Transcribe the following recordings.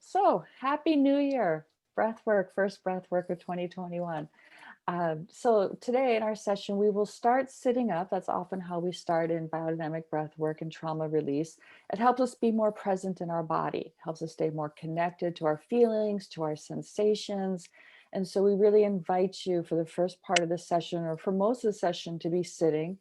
So happy New Year. Breathwork, first breathwork of 2021. So today in our session, we will start sitting up. That's often how we start in biodynamic breathwork and trauma release. It helps us be more present in our body, helps us stay more connected to our feelings, to our sensations. And so we really invite you for the first part of the session, or for most of the session, to be sitting.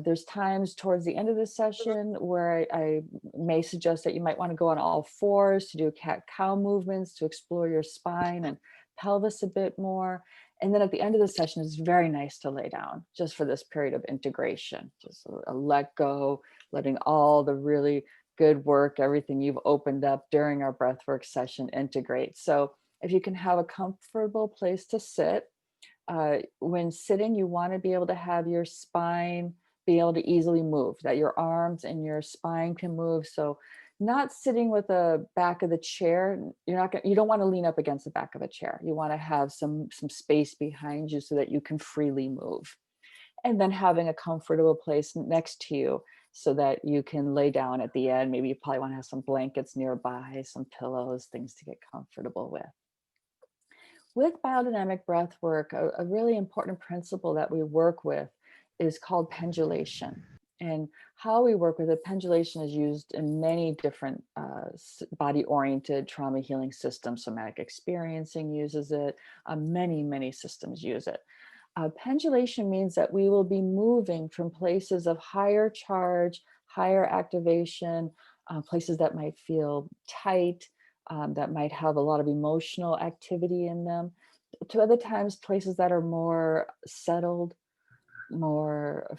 There's times towards the end of the session where I may suggest that you might want to go on all fours to do cat-cow movements to explore your spine and pelvis a bit more. And then at the end of the session, it's very nice to lay down just for this period of integration, just a let go, letting all the really good work, everything you've opened up during our breathwork session integrate. So if you can have a comfortable place to sit, when sitting, you want to be able to have your spine be able to easily move, that your arms and your spine can move. So not sitting with the back of the chair, you don't want to lean up against the back of a chair. You want to have some space behind you so that you can freely move. And then having a comfortable place next to you so that you can lay down at the end. Maybe you probably want to have some blankets nearby, some pillows, things to get comfortable with. With biodynamic breath work, a really important principle that we work with is called pendulation. And how we work with it, pendulation is used in many different body-oriented trauma healing systems. Somatic experiencing uses it. Many systems use it. Pendulation means that we will be moving from places of higher charge, higher activation, places that might feel tight, that might have a lot of emotional activity in them, to other times places that are more settled,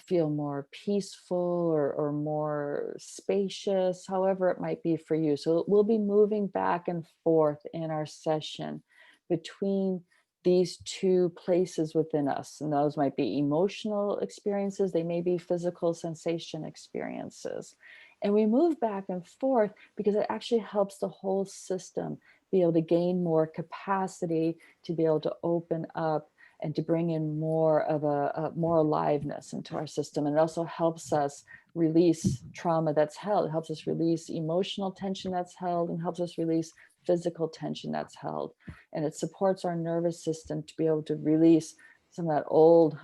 feel more peaceful or more spacious, however it might be for you. So we'll be moving back and forth in our session between these two places within us. And those might be emotional experiences, they may be physical sensation experiences. And we move back and forth because it actually helps the whole system be able to gain more capacity, to be able to open up and to bring in more of a more aliveness into our system. And it also helps us release trauma that's held. It helps us release emotional tension that's held, and helps us release physical tension that's held. And it supports our nervous system to be able to release some of that old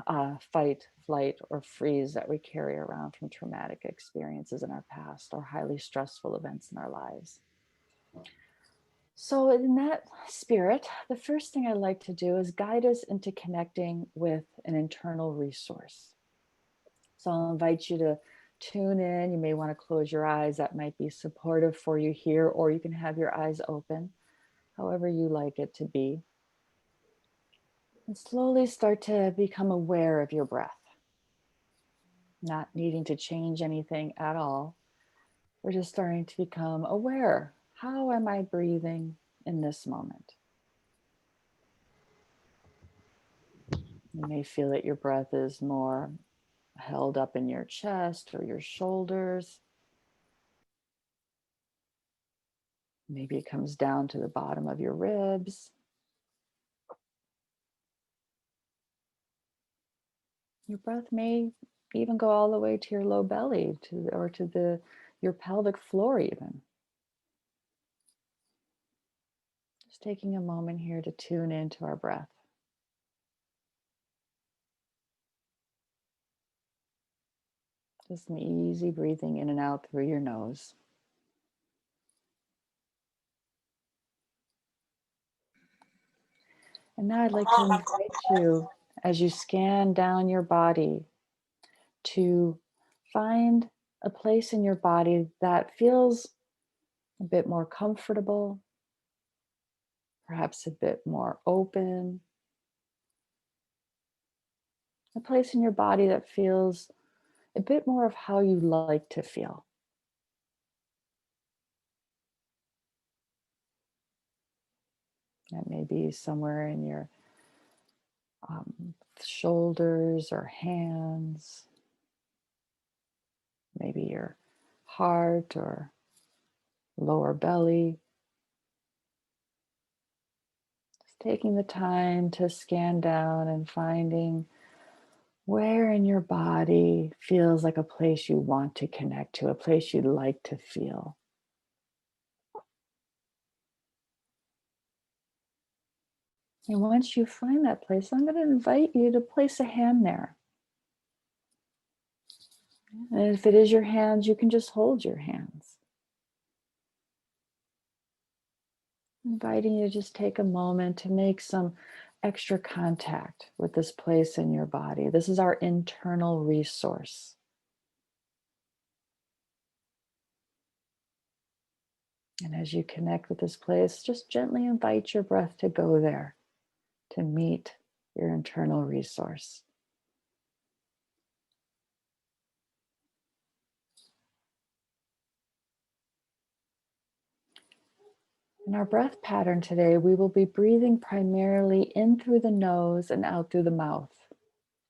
fight, flight, or freeze that we carry around from traumatic experiences in our past or highly stressful events in our lives. So in that spirit, the first thing I like to do is guide us into connecting with an internal resource. So I'll invite you to tune in. You may want to close your eyes. That might be supportive for you here, or you can have your eyes open, however you like it to be. And slowly start to become aware of your breath, not needing to change anything at all. We're just starting to become aware. How am I breathing in this moment? You may feel that your breath is more held up in your chest or your shoulders. Maybe it comes down to the bottom of your ribs. Your breath may even go all the way to your low belly, or to your pelvic floor even. Just taking a moment here to tune into our breath. Just an easy breathing in and out through your nose. And now I'd like to invite you, as you scan down your body, to find a place in your body that feels a bit more comfortable, perhaps a bit more open. A place in your body that feels a bit more of how you like to feel. That may be somewhere in your shoulders or hands, maybe your heart or lower belly. Just taking the time to scan down and finding where in your body feels like a place you want to connect to, a place you'd like to feel. And once you find that place, I'm going to invite you to place a hand there. And if it is your hands, you can just hold your hands. Inviting you to just take a moment to make some extra contact with this place in your body. This is our internal resource. And as you connect with this place, just gently invite your breath to go there, to meet your internal resource. In our breath pattern today, we will be breathing primarily in through the nose and out through the mouth.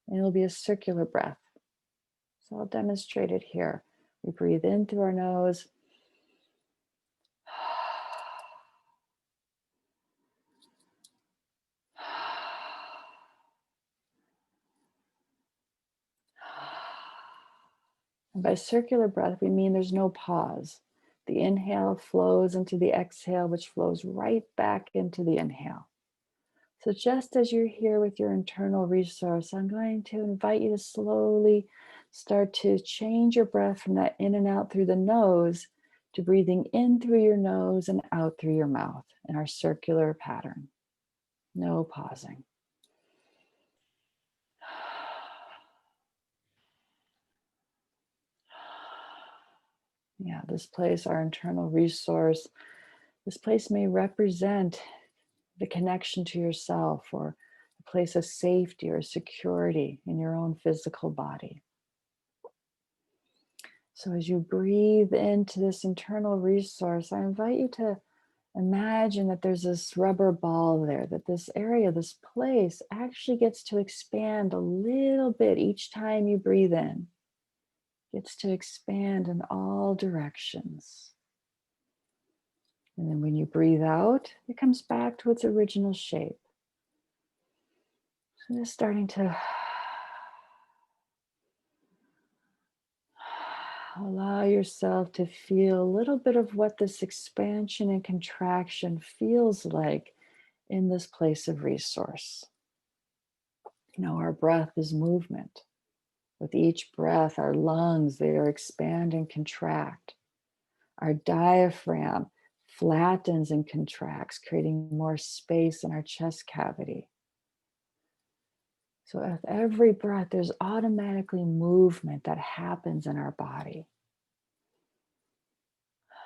And it'll be a circular breath. So I'll demonstrate it here. We breathe in through our nose. And by circular breath, we mean there's no pause. The inhale flows into the exhale, which flows right back into the inhale. So just as you're here with your internal resource, I'm going to invite you to slowly start to change your breath from that in and out through the nose to breathing in through your nose and out through your mouth in our circular pattern. No pausing. Yeah, this place, our internal resource, this place may represent the connection to yourself or a place of safety or security in your own physical body. So as you breathe into this internal resource, I invite you to imagine that there's this rubber ball there, that this area, this place actually gets to expand a little bit each time you breathe in. Gets to expand in all directions. And then when you breathe out, it comes back to its original shape. So just starting to allow yourself to feel a little bit of what this expansion and contraction feels like in this place of resource. You know, our breath is movement. With each breath, our lungs, they are expand and contract. Our diaphragm flattens and contracts, creating more space in our chest cavity. So with every breath, there's automatically movement that happens in our body.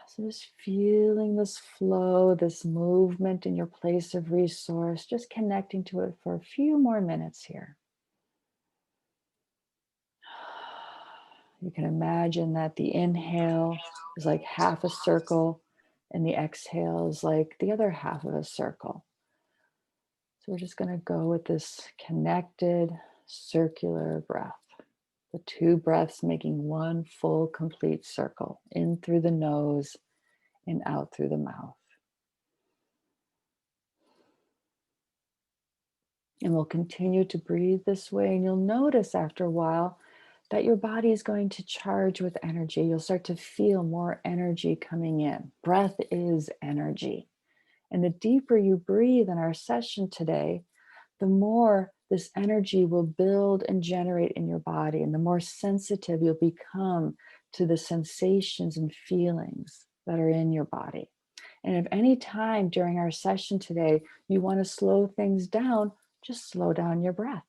So just feeling this flow, this movement in your place of resource, just connecting to it for a few more minutes here. You can imagine that the inhale is like half a circle and the exhale is like the other half of a circle. So we're just going to go with this connected circular breath. The two breaths making one full complete circle in through the nose and out through the mouth. And we'll continue to breathe this way. And you'll notice after a while that your body is going to charge with energy. You'll start to feel more energy coming in. Breath is energy. And the deeper you breathe in our session today, the more this energy will build and generate in your body, and the more sensitive you'll become to the sensations and feelings that are in your body. And if any time during our session today you want to slow things down, just slow down your breath.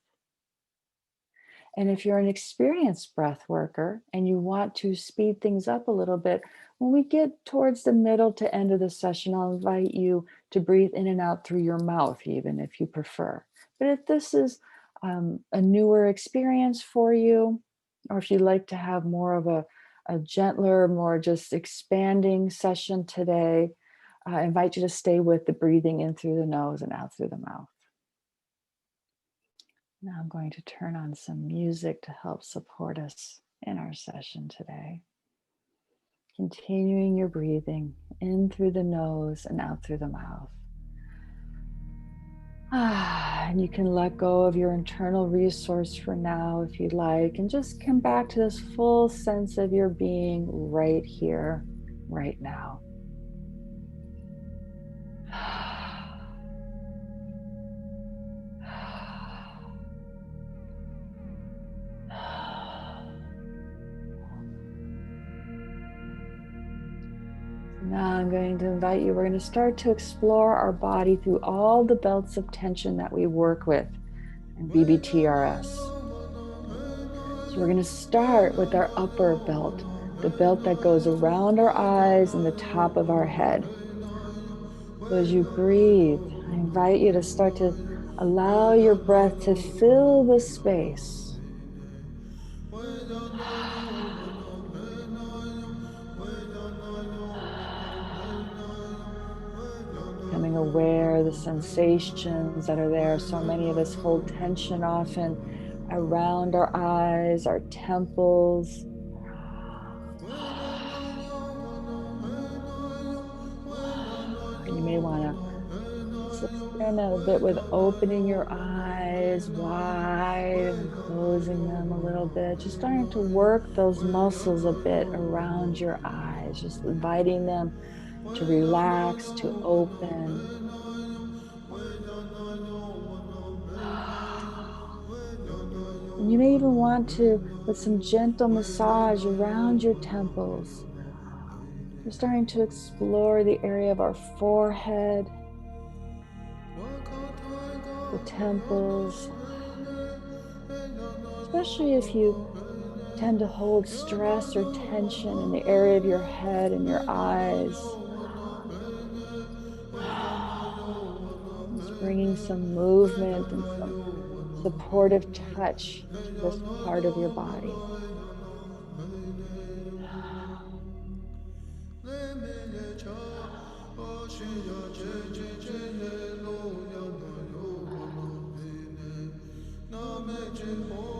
And if you're an experienced breath worker and you want to speed things up a little bit, when we get towards the middle to end of the session, I'll invite you to breathe in and out through your mouth, even if you prefer. But if this is a newer experience for you, or if you'd like to have more of a gentler, more just expanding session today, I invite you to stay with the breathing in through the nose and out through the mouth. Now I'm going to turn on some music to help support us in our session today. Continuing your breathing in through the nose and out through the mouth. And you can let go of your internal resource for now if you'd like, and just come back to this full sense of your being right here, right now. to invite you, we're going to start to explore our body through all the belts of tension that we work with in BBTRS. So we're going to start with our upper belt, the belt that goes around our eyes and the top of our head. So as you breathe, I invite you to start to allow your breath to fill the space. Becoming aware of the sensations that are there. So many of us hold tension often around our eyes, our temples. You may want to just experiment a bit with opening your eyes wide and then closing them a little bit. Just starting to work those muscles a bit around your eyes, just inviting them to relax, to open. And you may even want to, with some gentle massage around your temples, we're starting to explore the area of our forehead, the temples, especially if you tend to hold stress or tension in the area of your head and your eyes. Just bringing some movement and some supportive touch to this part of your body.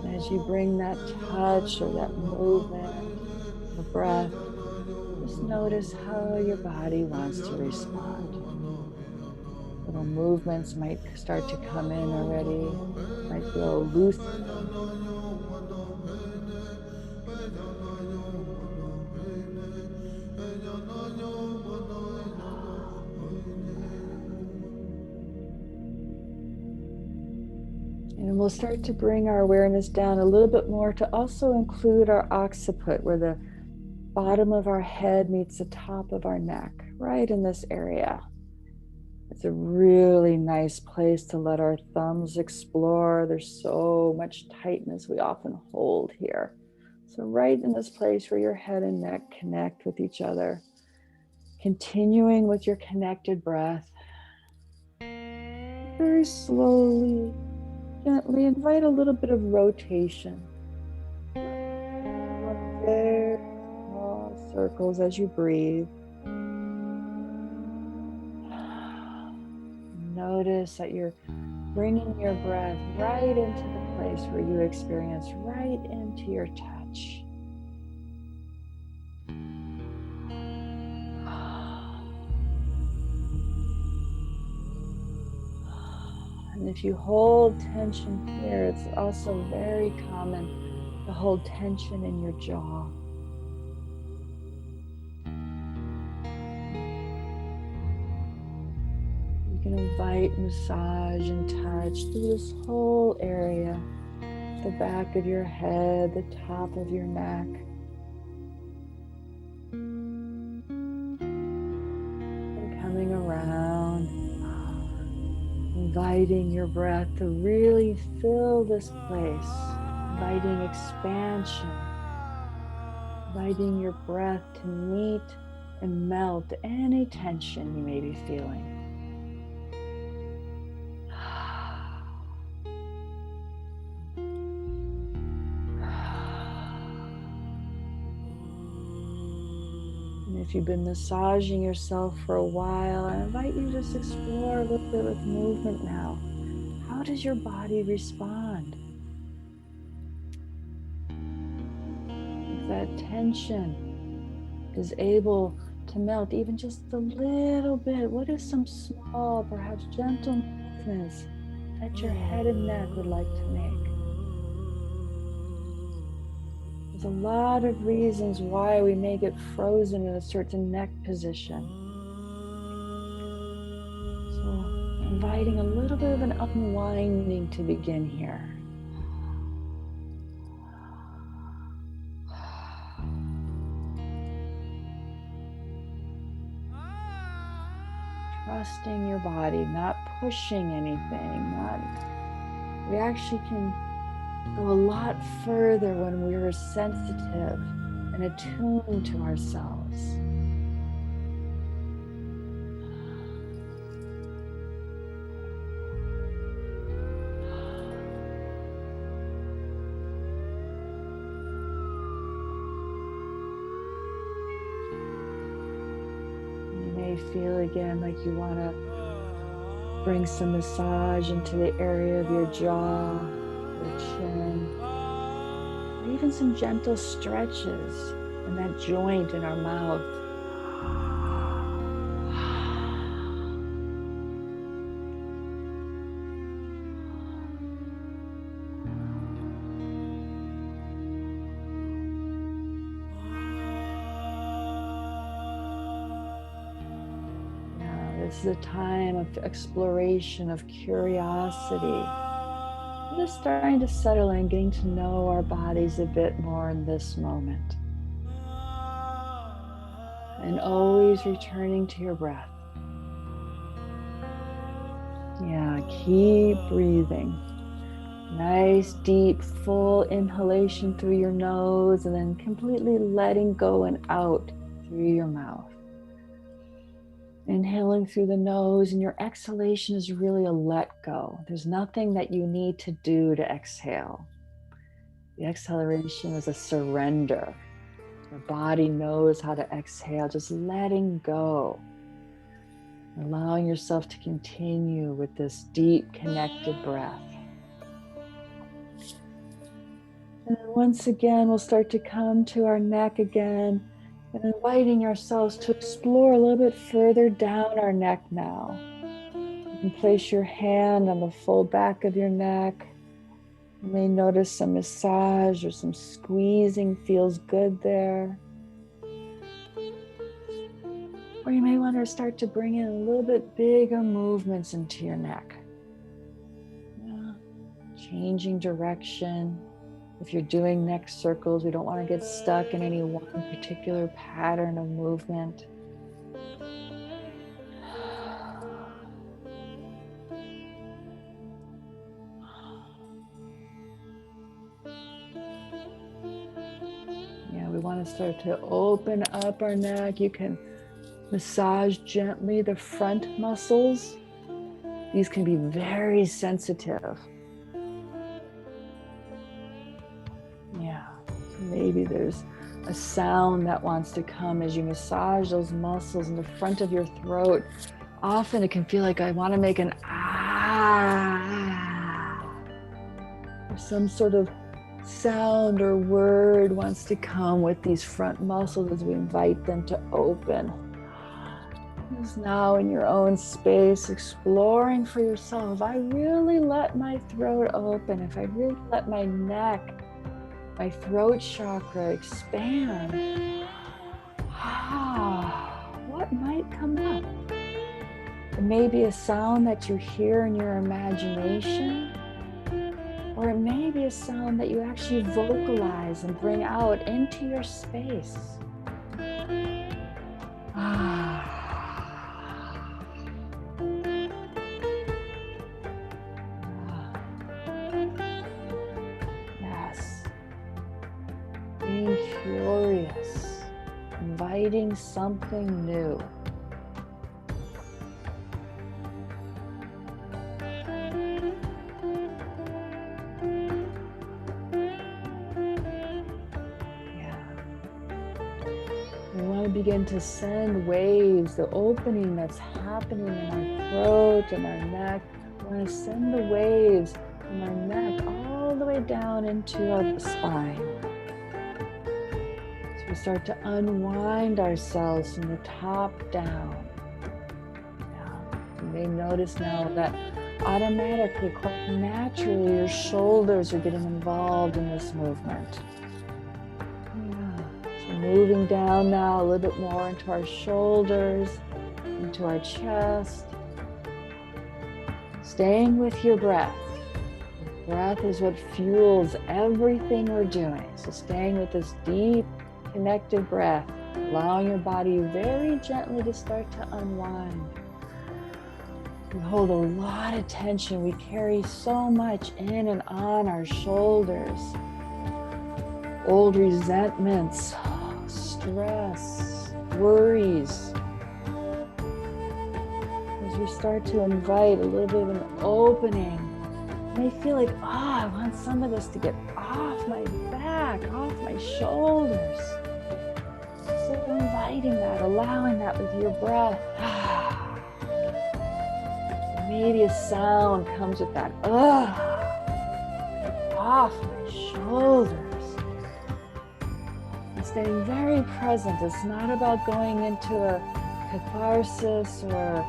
And as you bring that touch or that movement, the breath, just notice how your body wants to respond. Little movements might start to come in already. Might feel a loosening. And we'll start to bring our awareness down a little bit more to also include our occiput, where the bottom of our head meets the top of our neck, right in this area. It's a really nice place to let our thumbs explore. There's so much tightness we often hold here. So right in this place where your head and neck connect with each other, continuing with your connected breath, very slowly, gently invite a little bit of rotation. Very small circles as you breathe. Notice that you're bringing your breath right into the place where you experience, right into your touch. And if you hold tension here, it's also very common to hold tension in your jaw. You can invite massage and touch through this whole area, the back of your head, the top of your neck. And coming around, inviting your breath to really fill this place, inviting expansion, inviting your breath to meet and melt any tension you may be feeling. And if you've been massaging yourself for a while, I invite you to just explore a little bit with movement now. How does your body respond? If that tension is able to melt even just a little bit, what is some small, perhaps gentle movements that your head and neck would like to make? There's a lot of reasons why we may get frozen in a certain neck position. So inviting a little bit of an unwinding to begin here. trusting your body, not pushing anything, we actually can go a lot further when we're sensitive and attuned to ourselves. You may feel again like you want to bring some massage into the area of your jaw, your chin, or even some gentle stretches in that joint in our mouth. This is a time of exploration, of curiosity. Just starting to settle in, getting to know our bodies a bit more in this moment. And always returning to your breath. Yeah, keep breathing. Nice, deep, full inhalation through your nose and then completely letting go and out through your mouth. Inhaling through the nose, and your exhalation is really a let go. There's nothing that you need to do to exhale. The exhalation is a surrender. Your body knows how to exhale, just letting go. Allowing yourself to continue with this deep, connected breath. And then once again, we'll start to come to our neck again. And inviting ourselves to explore a little bit further down our neck now. You can place your hand on the full back of your neck. You may notice some massage or some squeezing feels good there. Or you may want to start to bring in a little bit bigger movements into your neck. Yeah. Changing direction. If you're doing neck circles, we don't want to get stuck in any one particular pattern of movement. Yeah, we want to start to open up our neck. You can massage gently the front muscles. These can be very sensitive. Yeah, maybe there's a sound that wants to come as you massage those muscles in the front of your throat. Often it can feel like I want to make an ah, or some sort of sound or word wants to come with these front muscles as we invite them to open. Just now in your own space, exploring for yourself. If I really let my throat open, if I really let my neck, my throat chakra expand, what might come up? It may be a sound that you hear in your imagination, or it may be a sound that you actually vocalize and bring out into your space. Being curious, inviting something new. We want to begin to send waves, the opening that's happening in our throat and our neck. We want to send the waves from our neck all the way down into our spine. We start to unwind ourselves from the top down. You may notice now that automatically, quite naturally, your shoulders are getting involved in this movement. So moving down now a little bit more into our shoulders, into our chest. Staying with your breath. Breath is what fuels everything we're doing. So staying with this deep, connected breath, allowing your body very gently to start to unwind. We hold a lot of tension. We carry so much in and on our shoulders. Old resentments, stress, worries. As we start to invite a little bit of an opening, you may feel like, I want some of this to get off my back, off my shoulders. So inviting that, allowing that with your breath. Maybe a sound comes with that, off my shoulders. And staying very present. It's not about going into a catharsis or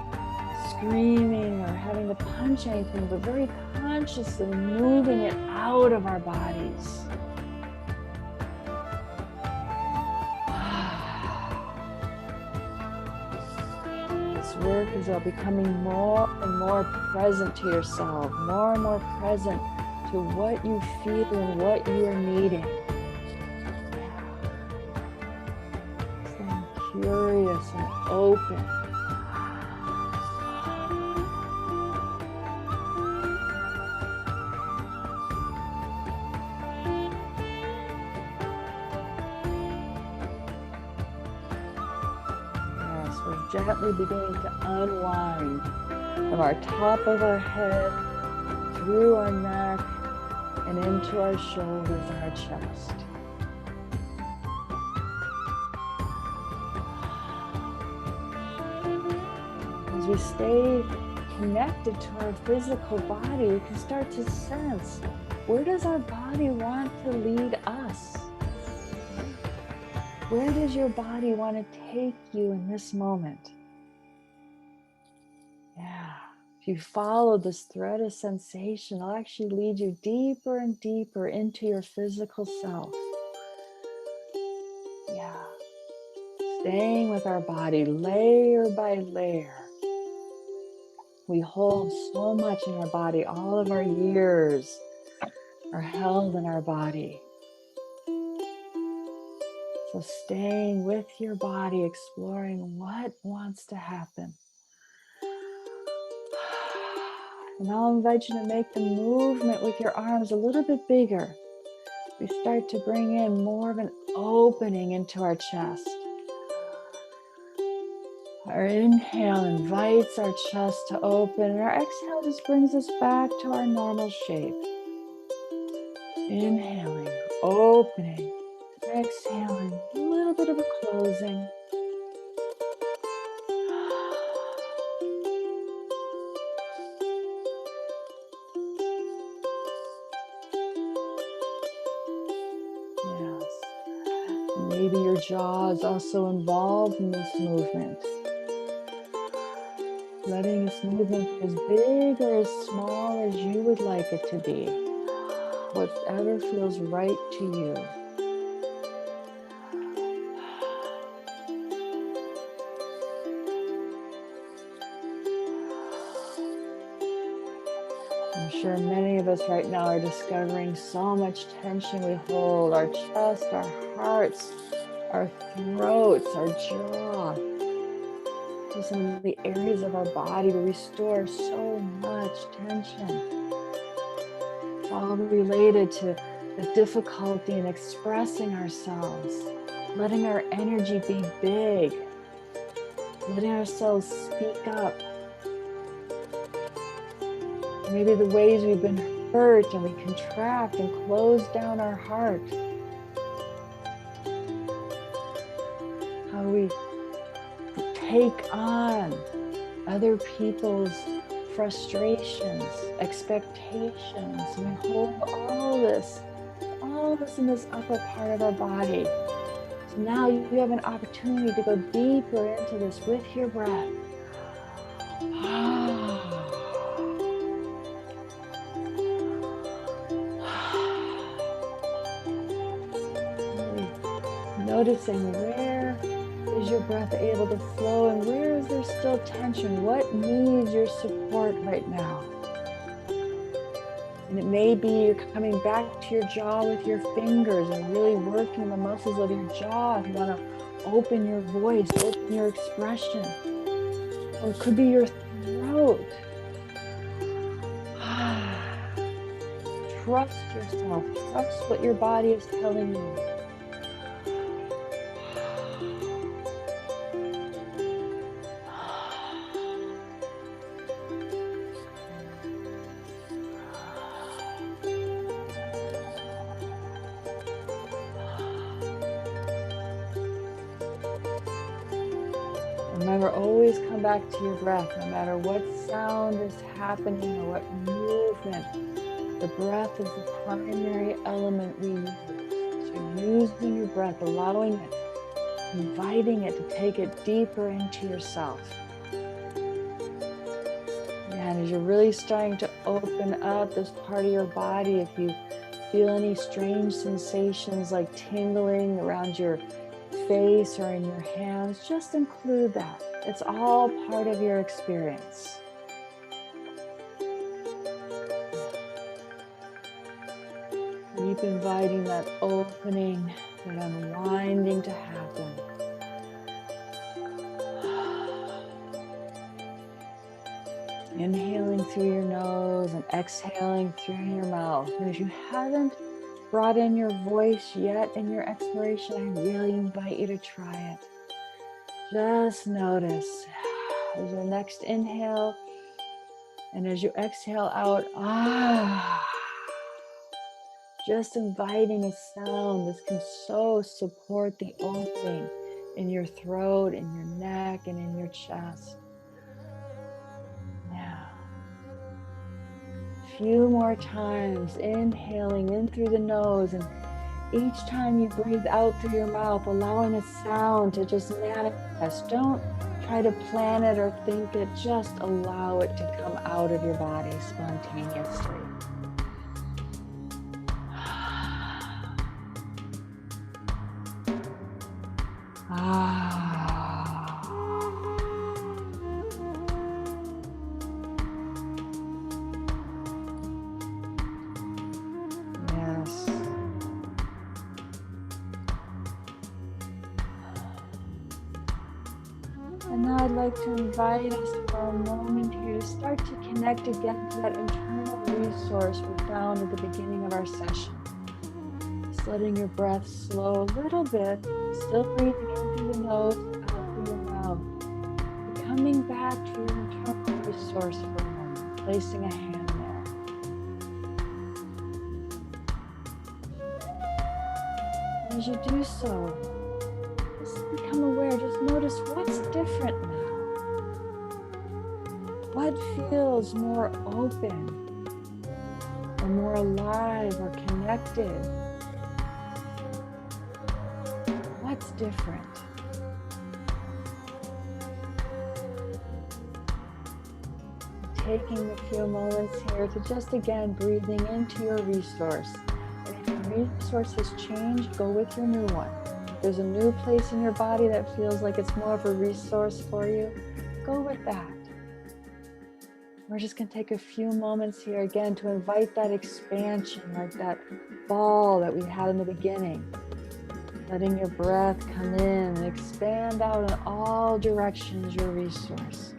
screaming or having to punch anything, but very consciously moving it out of our bodies. This work is about becoming more and more present to yourself, more and more present to what you feel and what you are needing. Staying curious and open. Gently beginning to unwind from our top of our head, through our neck, and into our shoulders and our chest. As we stay connected to our physical body, we can start to sense, where does our body want to lead us? Where does your body want to take you in this moment? Yeah, if you follow this thread of sensation, it'll actually lead you deeper and deeper into your physical self. Yeah, staying with our body layer by layer. We hold so much in our body. All of our years are held in our body. So staying with your body, exploring what wants to happen. And I'll invite you to make the movement with your arms a little bit bigger. We start to bring in more of an opening into our chest. Our inhale invites our chest to open, and our exhale just brings us back to our normal shape. Inhaling, opening, exhaling, a little bit of a closing. Yes. Maybe your jaw is also involved in this movement. Letting this movement be as big or as small as you would like it to be. Whatever feels right to you. I'm sure many of us right now are discovering so much tension we hold. Our chest, our hearts, our throats, our jaw. Those are some of the areas of our body where we store so much tension. It's all related to the difficulty in expressing ourselves, letting our energy be big, letting ourselves speak up. Maybe the ways we've been hurt and we contract and close down our heart. How we take on other people's frustrations, expectations. We hold all this in this upper part of our body. So now you have an opportunity to go deeper into this with your breath. Noticing where is your breath able to flow and where is there still tension? What needs your support right now? And it may be you're coming back to your jaw with your fingers and really working the muscles of your jaw if you want to open your voice, open your expression. Or it could be your throat. trust yourself. Trust what your body is telling you. Remember, always come back to your breath, no matter what sound is happening or what movement. The breath is the primary element we use. So using your breath, allowing it, inviting it to take it deeper into yourself. And as you're really starting to open up this part of your body, if you feel any strange sensations like tingling around your face or in your hands, just include that. It's all part of your experience. Keep inviting that opening, that unwinding to happen. Inhaling through your nose and exhaling through your mouth. And if you haven't brought in your voice yet in your expiration, I really invite you to try it. Just notice as your next inhale and as you exhale out, just inviting a sound. This can so support the opening in your throat, in your neck, and in your chest. Now, a few more times, inhaling in through the nose, and each time you breathe out through your mouth, allowing a sound to just manifest. Don't try to plan it or think it, just allow it to come out of your body spontaneously. Yes. And now I'd like to invite us for a moment here to start to connect again to that internal resource we found at the beginning of our session. Just letting your breath slow a little bit, still breathing in through the nose and out through your mouth. But coming back to your internal resource for a moment, placing a hand there. As you do so, just become aware, just notice what's different now. What feels more open or more alive or connected? What's different? Taking a few moments here to just again breathing into your resource. And if your resource has changed, go with your new one. If there's a new place in your body that feels like it's more of a resource for you, go with that. We're just going to take a few moments here again to invite that expansion, like that ball that we had in the beginning. Letting your breath come in and expand out in all directions your resource.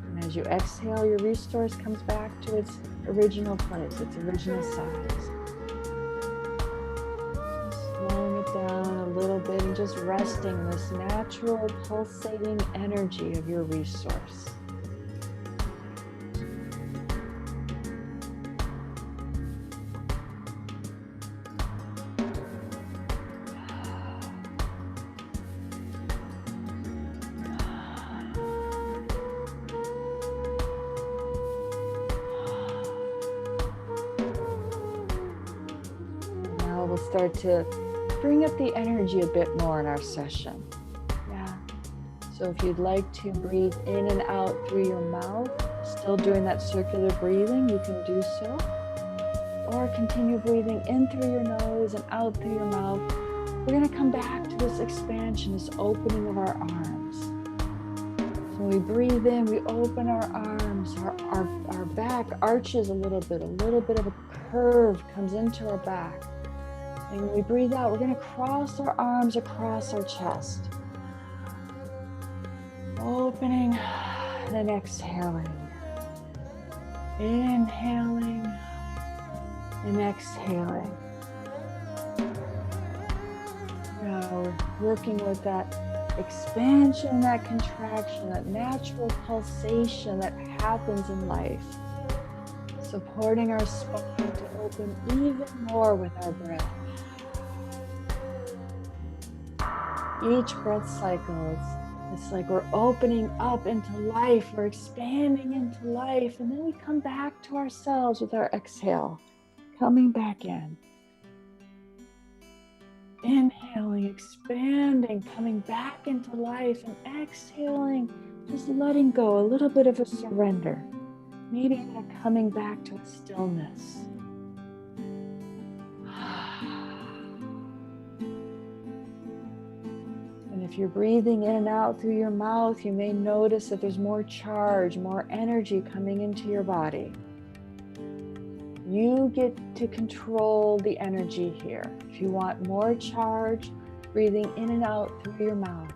And as you exhale, your resource comes back to its original place, its original size. Slowing it down a little bit and just resting in this natural pulsating energy of your resource. We'll start to bring up the energy a bit more in our session. Yeah. So if you'd like to breathe in and out through your mouth, still doing that circular breathing, you can do so. Or continue breathing in through your nose and out through your mouth. We're going to come back to this expansion, this opening of our arms. So when we breathe in, we open our arms, our back arches a little bit of a curve comes into our back. And when we breathe out, we're going to cross our arms across our chest. Opening and then exhaling. Inhaling and exhaling. Now we're working with that expansion, that contraction, that natural pulsation that happens in life. Supporting our spine to open even more with our breath. Each breath cycle, it's like we're opening up into life, we're expanding into life, and then we come back to ourselves with our exhale, coming back in. Inhaling, expanding, coming back into life, and exhaling, just letting go, a little bit of a surrender. Maybe kind of coming back to a stillness. And if you're breathing in and out through your mouth, you may notice that there's more charge, more energy coming into your body. You get to control the energy here. If you want more charge, breathing in and out through your mouth.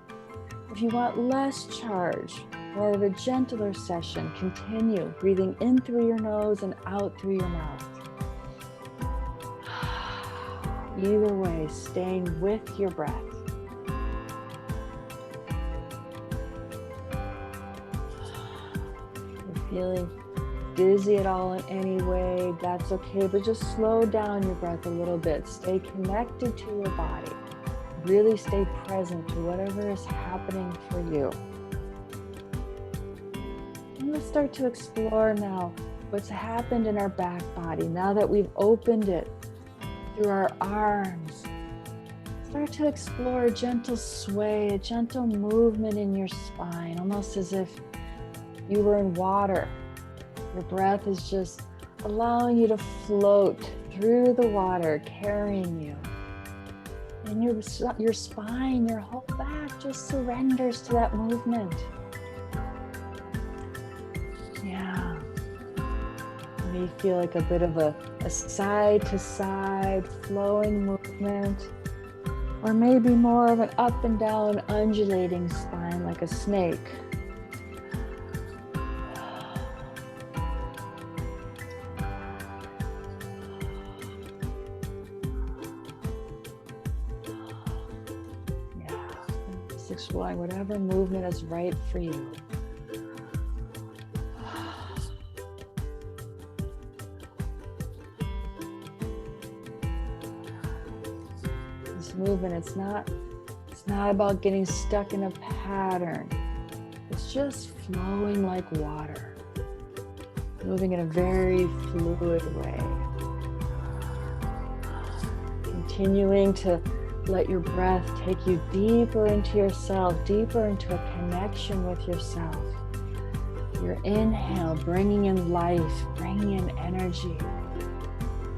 If you want less charge, more of a gentler session, continue breathing in through your nose and out through your mouth. Either way, staying with your breath. If you're feeling dizzy at all in any way, that's okay, but just slow down your breath a little bit. Stay connected to your body. Really stay present to whatever is happening for you. And let's start to explore now what's happened in our back body. Now that we've opened it through our arms, start to explore a gentle sway, a gentle movement in your spine, almost as if you were in water. Your breath is just allowing you to float through the water, carrying you. And your spine, your whole back just surrenders to that movement. Yeah. You may feel like a bit of a side to side flowing movement, or maybe more of an up and down undulating spine like a snake. Exploring whatever movement is right for you. This movement, it's not about getting stuck in a pattern. It's just flowing like water, moving in a very fluid way. Continuing to let your breath take you deeper into yourself, deeper into a connection with yourself. Your inhale, bringing in life, bringing in energy.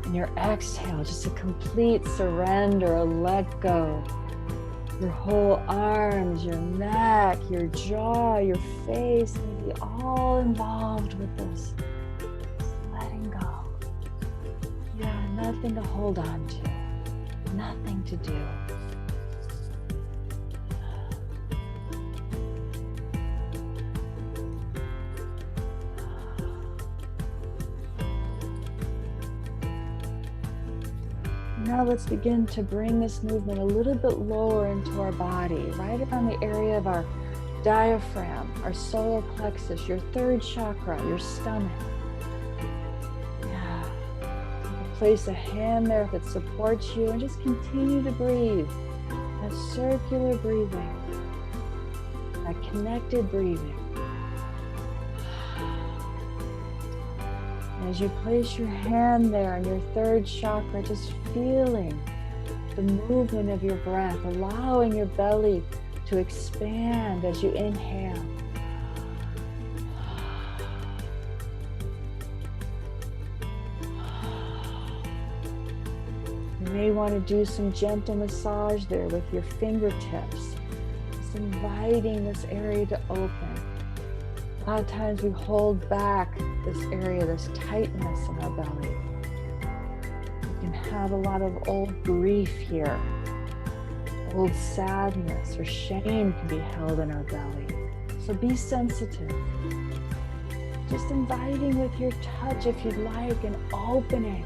And your exhale, just a complete surrender, a let go. Your whole arms, your neck, your jaw, your face, may be all involved with this. Just letting go. Yeah, nothing to hold on to. Nothing to do. Now let's begin to bring this movement a little bit lower into our body, right around the area of our diaphragm, our solar plexus, your third chakra, your stomach. Place a hand there if it supports you, and just continue to breathe. That circular breathing, that connected breathing. And as you place your hand there on your third chakra, just feeling the movement of your breath, allowing your belly to expand as you inhale. You may want to do some gentle massage there with your fingertips, just inviting this area to open. A lot of times we hold back this area, this tightness in our belly. We can have a lot of old grief here. Old sadness or shame can be held in our belly. So be sensitive Just inviting with your touch, if you'd like, and opening.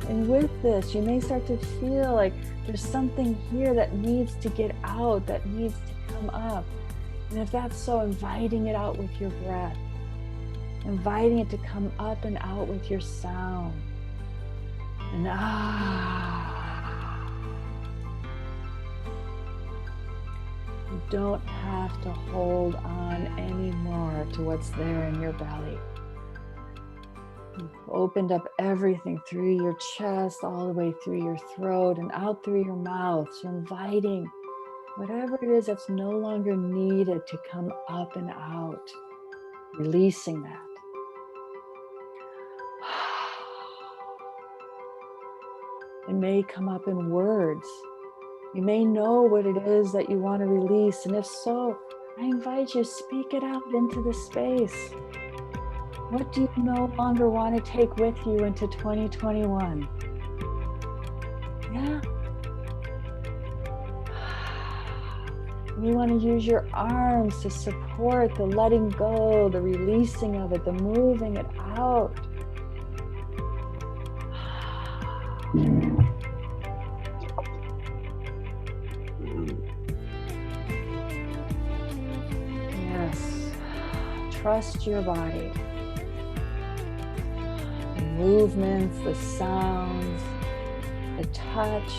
And with this, you may start to feel like there's something here that needs to get out, that needs to come up. And if that's so, inviting it out with your breath, inviting it to come up and out with your sound. And you don't have to hold on anymore to what's there in your belly. You've opened up everything through your chest, all the way through your throat and out through your mouth. So inviting whatever it is that's no longer needed to come up and out, releasing that. It may come up in words. You may know what it is that you want to release. And if so, I invite you to speak it out into the space. What do you no longer want to take with you into 2021? Yeah. You want to use your arms to support the letting go, the releasing of it, the moving it out. Yes. Trust your body. The movements, the sounds, the touch,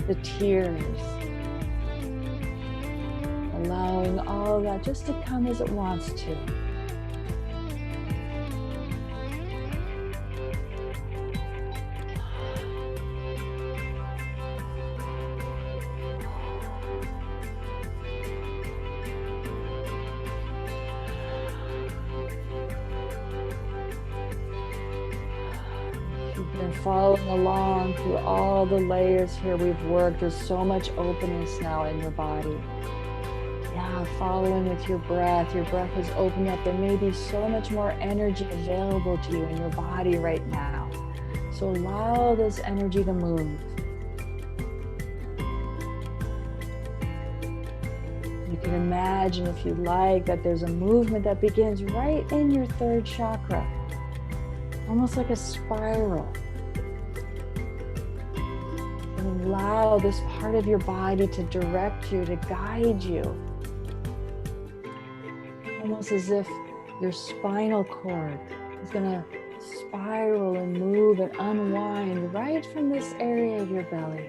the tears. Allowing all of that just to come as it wants to. You've been following along through all the layers here we've worked. There's so much openness now in your body. Yeah, following with your breath. Your breath has opened up. There may be so much more energy available to you in your body right now. So allow this energy to move. You can imagine, if you like, that there's a movement that begins right in your third chakra, almost like a spiral. And allow this part of your body to direct you, to guide you. Almost as if your spinal cord is going to spiral and move and unwind right from this area of your belly.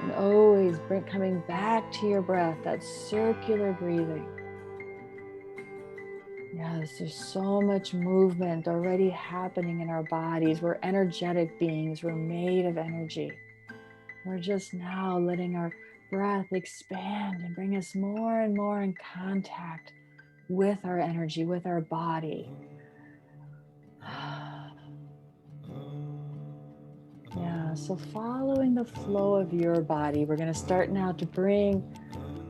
And always coming back to your breath, that circular breathing. Yes, there's so much movement already happening in our bodies. We're energetic beings. We're made of energy. We're just now letting our breath expand and bring us more and more in contact with our energy, with our body. Yeah, so following the flow of your body, we're going to start now to bring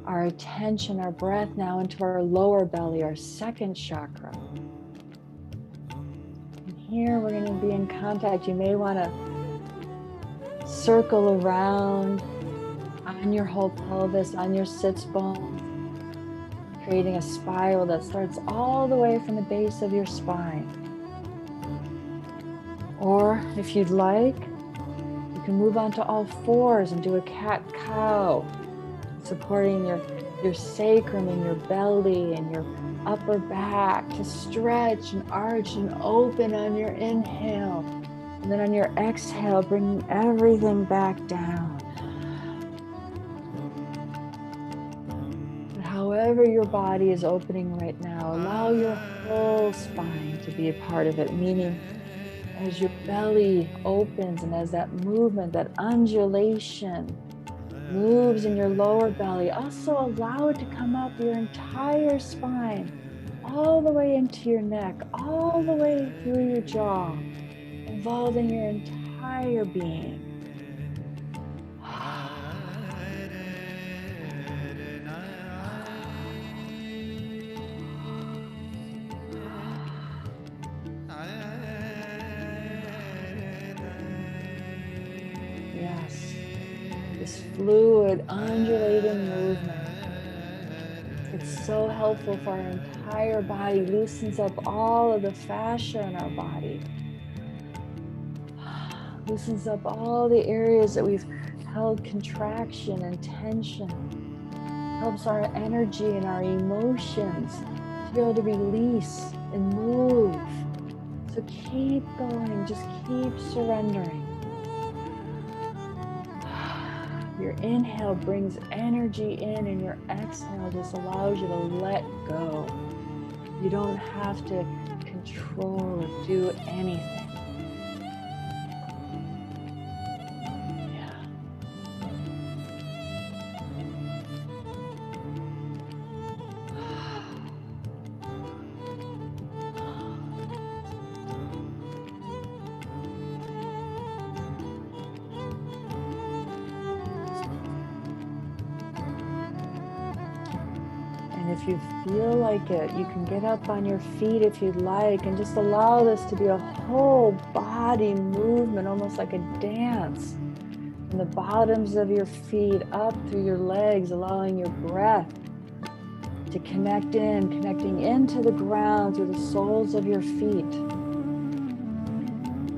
our attention, our breath now into our lower belly, our second chakra. And here we're going to be in contact. You may want to circle around on your whole pelvis, on your sits bones, creating a spiral that starts all the way from the base of your spine. Or if you'd like, you can move onto all fours and do a cat-cow, supporting your sacrum and your belly and your upper back to stretch and arch and open on your inhale. And then on your exhale, bringing everything back down. But however your body is opening right now, allow your whole spine to be a part of it, meaning as your belly opens and as that movement, that undulation moves in your lower belly, also allow it to come up your entire spine, all the way into your neck, all the way through your jaw, involving your entire being. this fluid, undulating movement. It's so helpful for our entire body, loosens up all of the fascia in our body, loosens up all the areas that we've held contraction and tension, helps our energy and our emotions to be able to release and move. So keep going, just keep surrendering. Your inhale brings energy in, and your exhale just allows you to let go. You don't have to control or do anything. If you feel like it, you can get up on your feet if you'd like, and just allow this to be a whole body movement, almost like a dance. From the bottoms of your feet up through your legs, allowing your breath to connecting into the ground through the soles of your feet.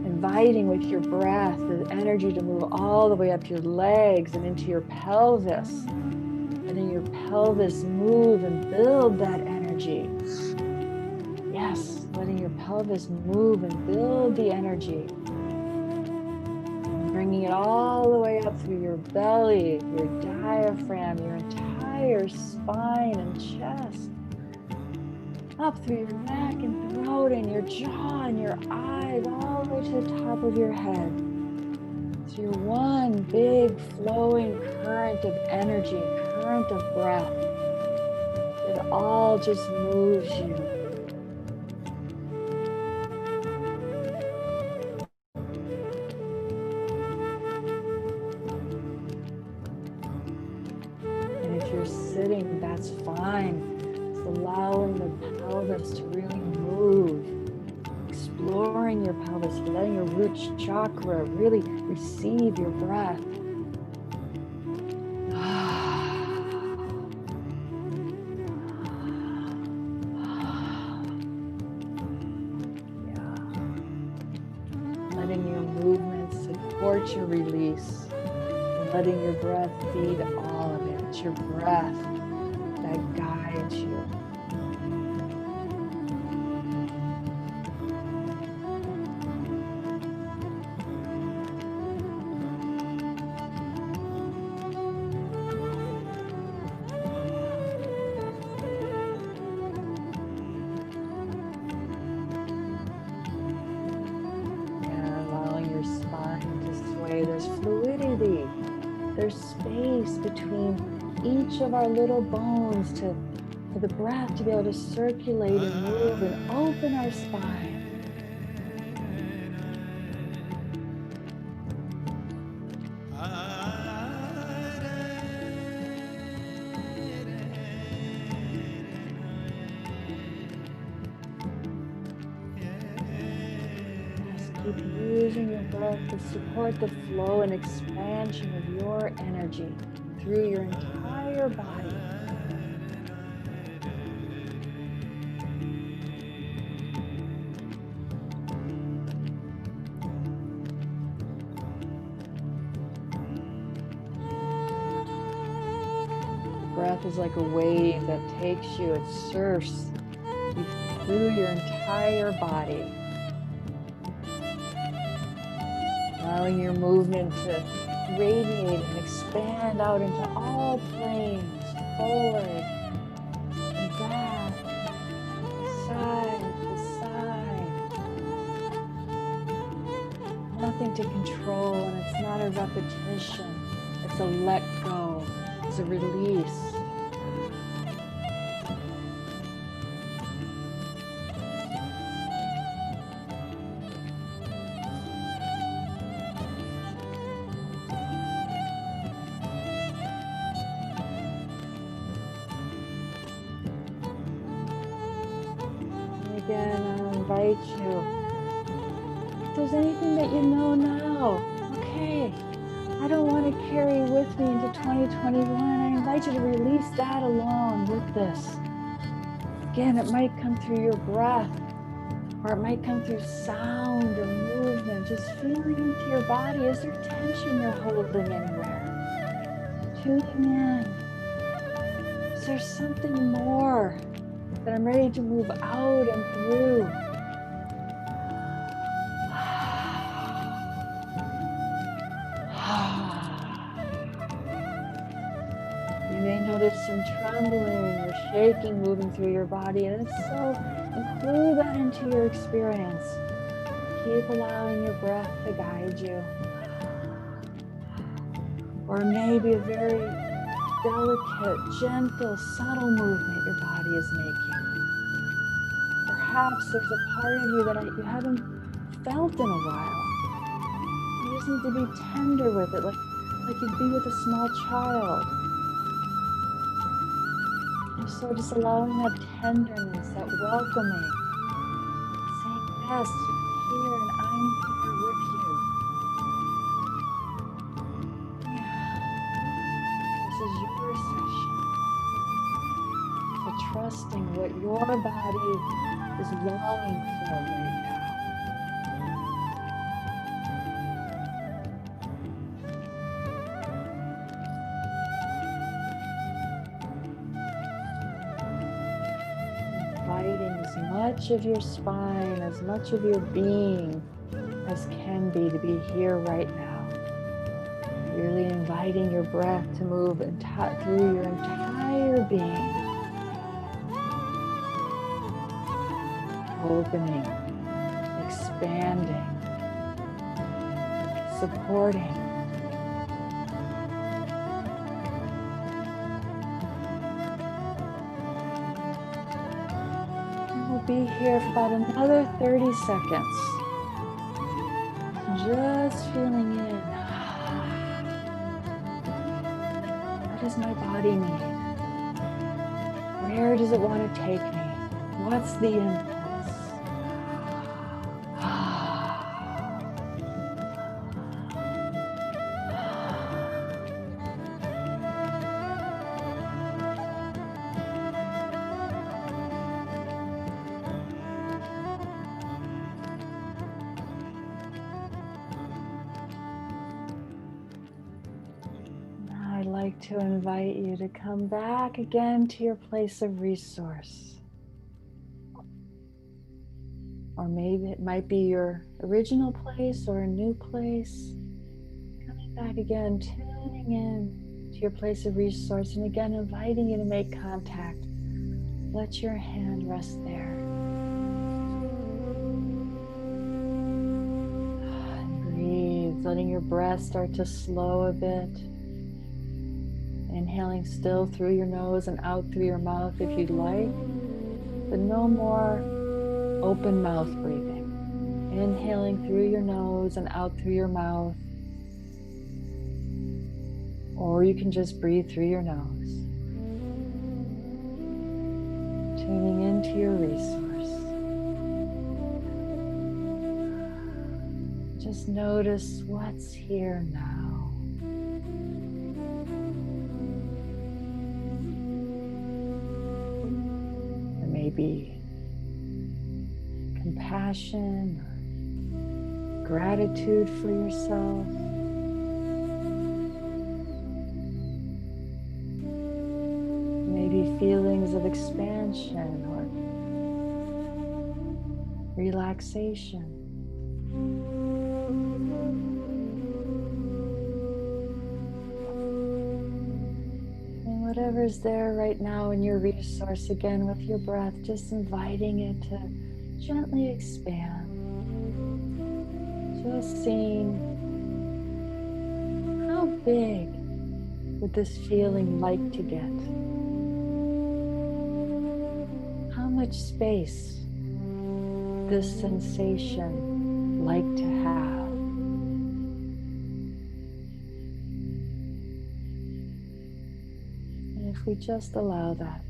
Inviting with your breath the energy to move all the way up your legs and into your pelvis. Letting your pelvis move and build that energy. Yes, letting your pelvis move and build the energy. And bringing it all the way up through your belly, your diaphragm, your entire spine and chest. Up through your neck and throat and your jaw and your eyes, all the way to the top of your head. So you're one big flowing current of energy, current of breath. It all just moves you. And if you're sitting, that's fine. Just allowing the pelvis to really move. Exploring your pelvis, letting your root chakra really receive your breath. Letting your movements support your release, and letting your breath feed all of it. It's your breath that guides you. There's fluidity, there's space between each of our little bones for the breath to be able to circulate and move and open our spine. Keep using your breath to support the flow and expansion of your energy through your entire body. The breath is like a wave that takes you, it surfs you through your entire body. Allowing your movement to radiate and expand out into all planes, forward and back, side to side. Nothing to control, and it's not a repetition. It's a let go. It's a release. Again, I'll invite you. If there's anything that you know now, okay, I don't want to carry with me into 2021. I invite you to release that along with this. Again, it might come through your breath, or it might come through sound or movement, just feeling into your body. Is there tension you're holding anywhere? Tuning in. Is there something more that I'm ready to move out and through? You may notice some trembling or shaking moving through your body, and if so, include that into your experience. Keep allowing your breath to guide you. Or maybe a very delicate, gentle, subtle movement your body is making. Perhaps there's a part of you that you haven't felt in a while. You just need to be tender with it, like you'd be with a small child. And so just allowing that tenderness, that welcoming, saying, yes, you're here and I'm here with you. This is your session. So trusting what your body is longing for right now. Inviting as much of your spine, as much of your being as can be to be here right now. Really inviting your breath to move through your entire being. Opening, expanding, supporting. And we'll be here for about another 30 seconds. Just feeling in. What does my body need? Where does it want to take me? What's the impulse? I'd like to invite you to come back again to your place of resource. Or maybe it might be your original place or a new place. Coming back again, tuning in to your place of resource, and again inviting you to make contact. Let your hand rest there. And breathe, letting your breath start to slow a bit. Inhaling still through your nose and out through your mouth if you'd like, but no more open mouth breathing. Inhaling through your nose and out through your mouth, or you can just breathe through your nose. Tuning into your resource. Just notice what's here now. Maybe compassion or gratitude for yourself. Maybe feelings of expansion or relaxation. Whatever's there right now in your resource, again with your breath, just inviting it to gently expand. Just seeing how big would this feeling like to get? How much space this sensation like to have? If we just allow that.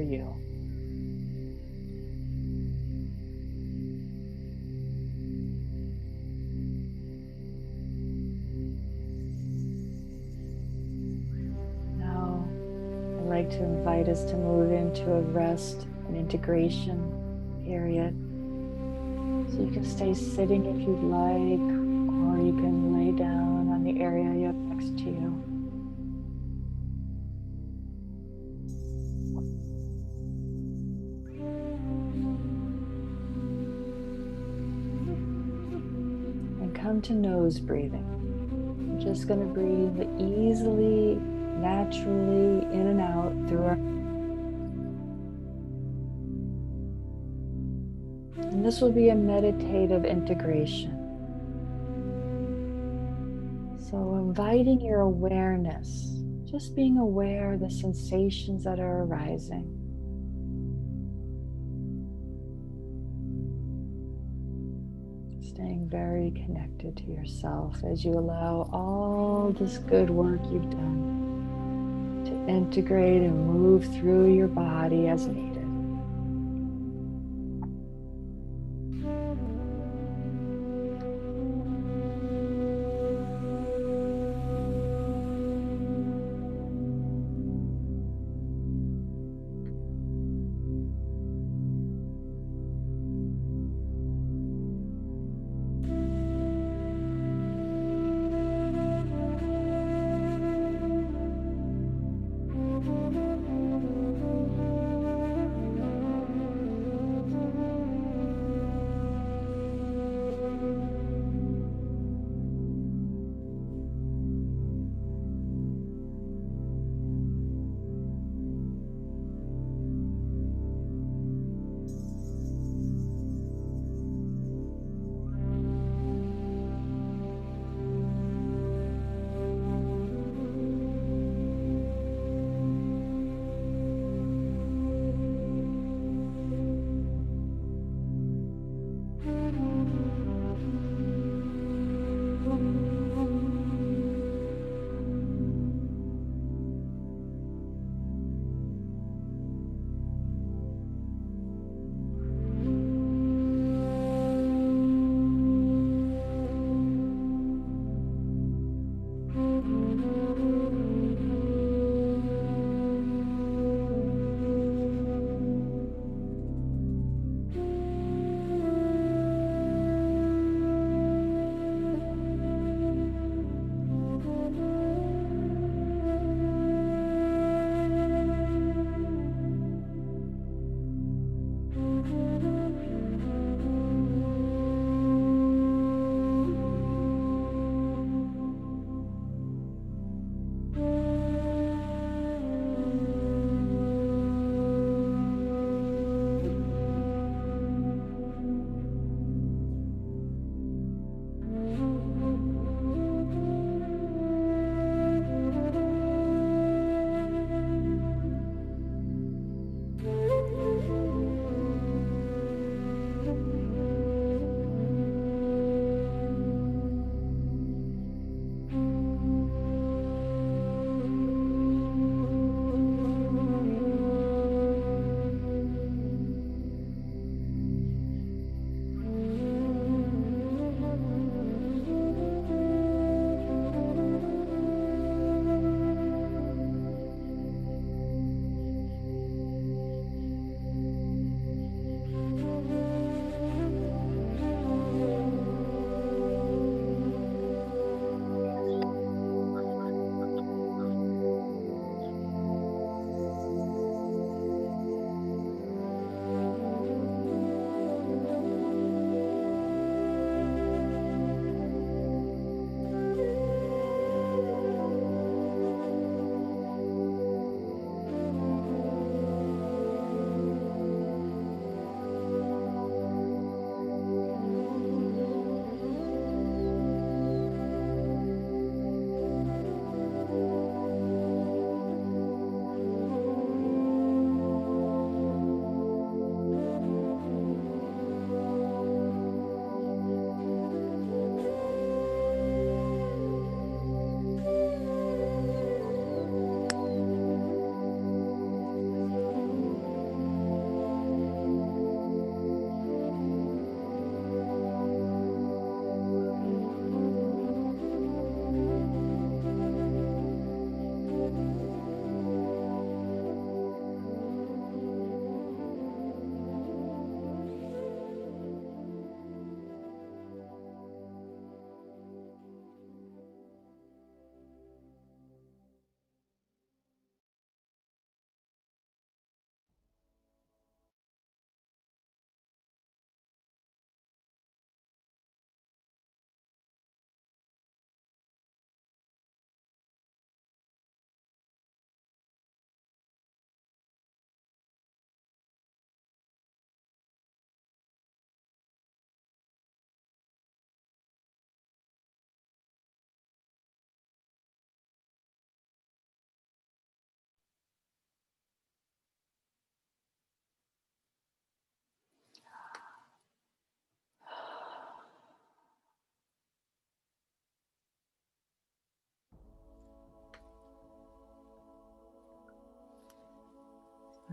for you. Now, I'd like to invite us to move into a rest and integration period. So you can stay sitting if you'd like, or you can lay down on the area you have next to you. And come to nose breathing. I'm just going to breathe easily, naturally in and out through our. And this will be a meditative integration. So inviting your awareness, just being aware of the sensations that are arising. Staying very connected to yourself as you allow all this good work you've done to integrate and move through your body as needed.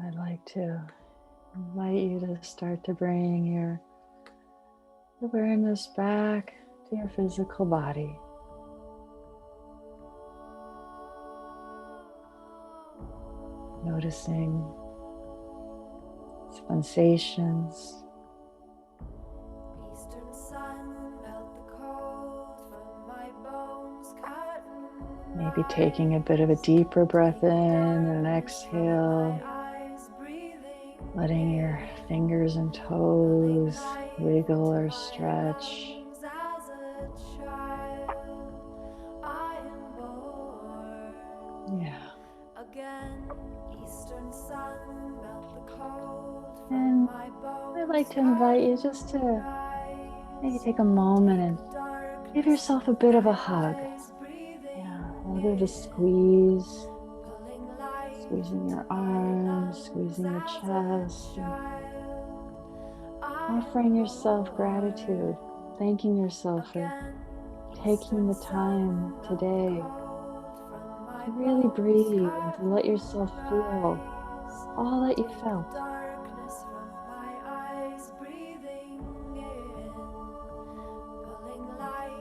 I'd like to invite you to start to bring your awareness back to your physical body. Noticing sensations, Eastern sun melt the cold from my bones, cotton maybe taking a bit of a deeper breath in and an exhale, eyes breathing letting your fingers and toes wiggle or stretch. as a child. I am born Yeah. again. Eastern sun melt the cold from And my I'd bones, like to invite you just to maybe take a moment and give yourself a bit of a hug. Yeah, a little bit of a squeeze, squeezing your arms, squeezing your chest, and offering yourself gratitude, thanking yourself for taking the time today to really breathe and to let yourself feel all that you felt. Darkness from my eyes, breathing in, pulling life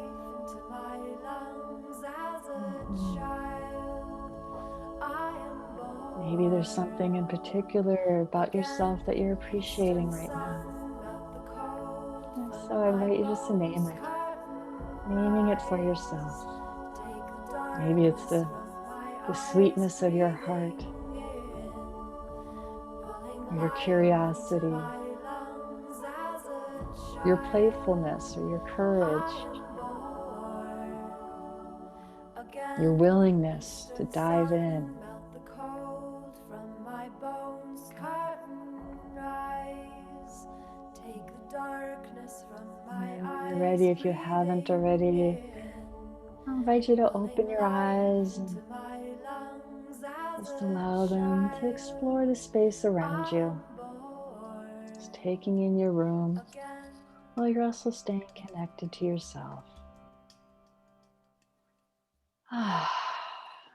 into my lungs as a Mhm. child. I am Maybe there's born something in particular about again. yourself that you're appreciating Eastern right now. sun melt the cold And so from I my invite you just to name bones, it, cotton naming it for yourself. eyes. Take the Maybe it's darkness from my the eyes, sweetness of your breathing heart, in, or pulling your life into curiosity, my lungs as a your child. playfulness, or your I courage, am born your again. willingness to Eastern dive in. sun melt the cold from my bones, cotton rise. Take the darkness from And my then when you're eyes, ready, if you haven't breathing already, in, I invite you to open pulling your life eyes into and my lungs as just a allow them to child. explore the space around I you, am born just taking in your room again. while you're also staying connected to yourself.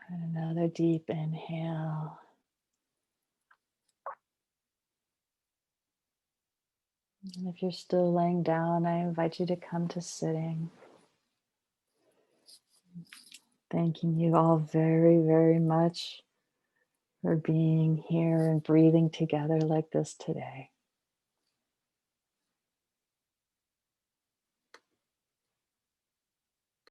And another deep inhale. And if you're still laying down, I invite you to come to sitting. Thanking you all very, very much for being here and breathing together like this today.